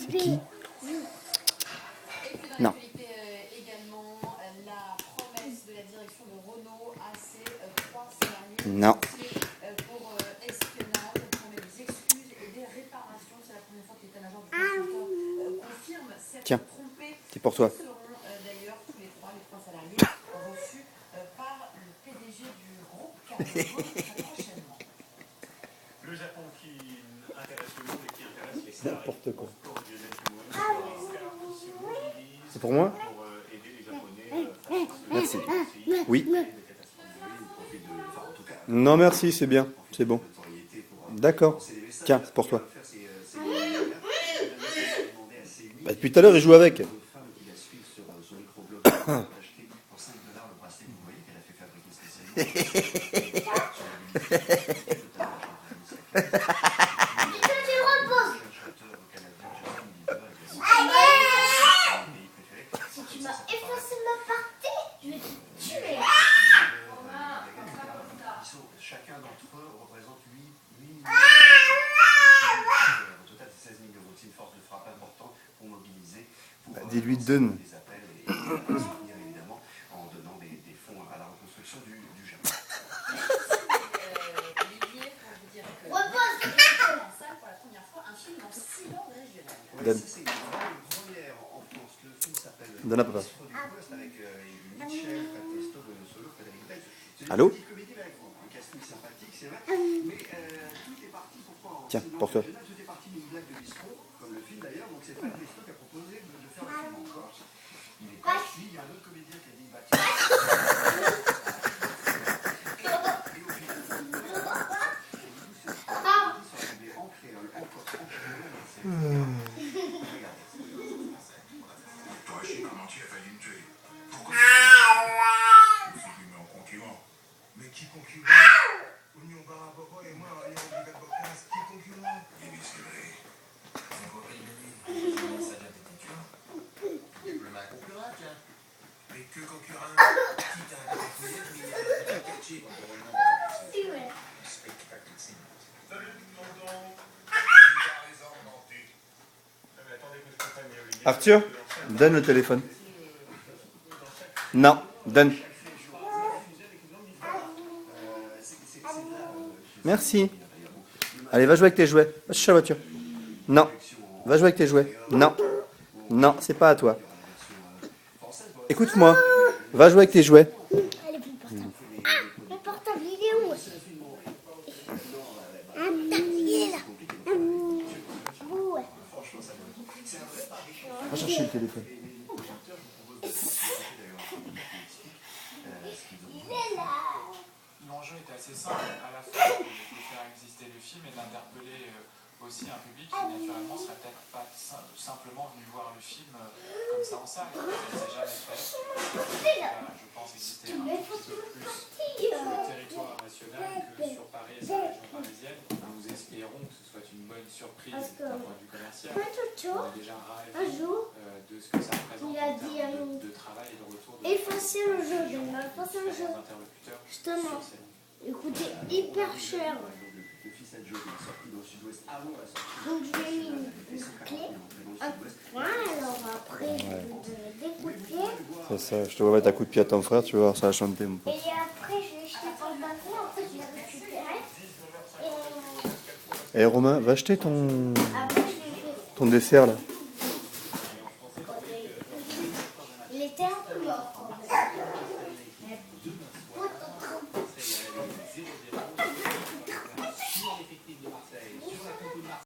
C'est qui? Non. Non. Tiens, c'est pour toi. Le Japon qui intéresse le monde et qui intéresse les N'importe quoi. C'est pour moi? Pour aider les Japonais. Merci. Oui. Non, merci, c'est bien. C'est bon. D'accord. Tiens, c'est pour toi. Bah, depuis tout à l'heure, il joue avec. Chacun d'entre eux représente 8 millions. Au total, c'est 16 millions. Donc, c'est une force de frappe importante pour mobiliser. Dis-lui donne. Des appels et soutenir évidemment en donnant des fonds à la reconstruction du Japon. Donne. C'est une première en France. Le film s'appelle Donne à papa. avec Michel Patesto, Allô? Tiens, Tiens, pour toi. Tout est parti d'une blague de bistrot, comme le film d'ailleurs, donc c'est Patesto qui a proposé de faire le film en Corse. Il est corse, puis il y a un autre comédien qui a dit bah tiens. Et au final, c'est ancré encore. Toi, je sais comment tu as failli me tuer. Pourquoi je me suis mis en concurrent. Mais qui concurrent? Oignon Barabobo et moi, on est obligé de voir qui concurrent. Oui, c'est vrai. On voit pas une ça vient de tueur. Le mec concurrent, tiens. Mais que concurrent? Qui t'a appuyé, mais il a catché. C'est vrai. Spectacle, c'est salut, tonton. Tu as raison, Monté. Attendez que je comprenne mieux, Olivier. Arthur, donne le téléphone. Non, donne. Merci. Allez, va jouer avec tes jouets. Va chercher la voiture. Non. Va jouer avec tes jouets. Non. Non, c'est pas à toi. Écoute-moi. Va jouer avec tes jouets. Mon portable, il est où? Il est là. Où? Va chercher le téléphone. Il est là. L'enjeu est assez simple, à la fois de faire exister le film et d'interpeller aussi un public qui naturellement serait peut-être pas simplement venu voir le film comme ça en salle. C'est jamais fait. Je pense exister un petit peu plus sur le territoire national que sur Paris et sa région parisienne. Nous espérons que ce soit une bonne surprise d'un point de vue commercial. On est déjà ravis de ce que ça représente en termes de travail et de retour de Effacer le jeu, effacer le jeu. interlocuteurs. Justement, il coûtait hyper cher. Donc je lui ai mis une clé, un coup de poing, alors après je vais découper. C'est ça, je te vois mettre un coup de pied à ton frère, tu vas voir, ça va chanter mon pote. Et après je l'ai jeté par le balcon, après je l'ai récupéré. Et Eh Romain, va acheter ton après je l'ai fait. dessert là.